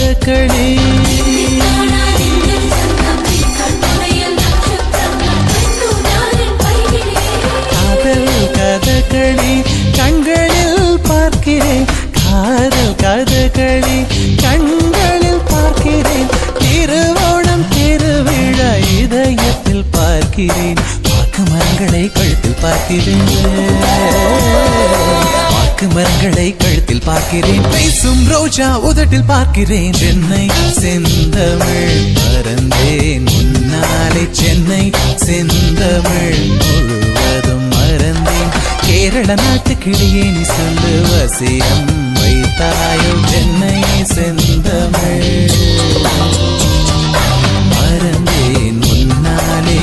கதகளி காதல் கதகளி கண்களில் பார்க்கிறேன் காதல் கதகளி கண்களில் பார்க்கிறேன் திருவோணம் திருவிழா இதயத்தில் பார்க்கிறேன் வாக்கு மரங்களை கழுத்தில் பார்க்கிறேன் வாக்கு மரங்களை கழுத்தில் பார்க்கிறேன் பேசும் ரோஜா உதட்டில் பார்க்கிறேன் சென்னை செந்தமிழ் மறந்தேன் முன்னாலே சென்னை செந்தமிழ் முழுவதும் மறந்தேன் கேரள நாட்டு கிளியே நீ சொல்லு வசியம் வைத்தாயோ சென்னை செந்தமிழ் மறந்தேன் முன்னாலே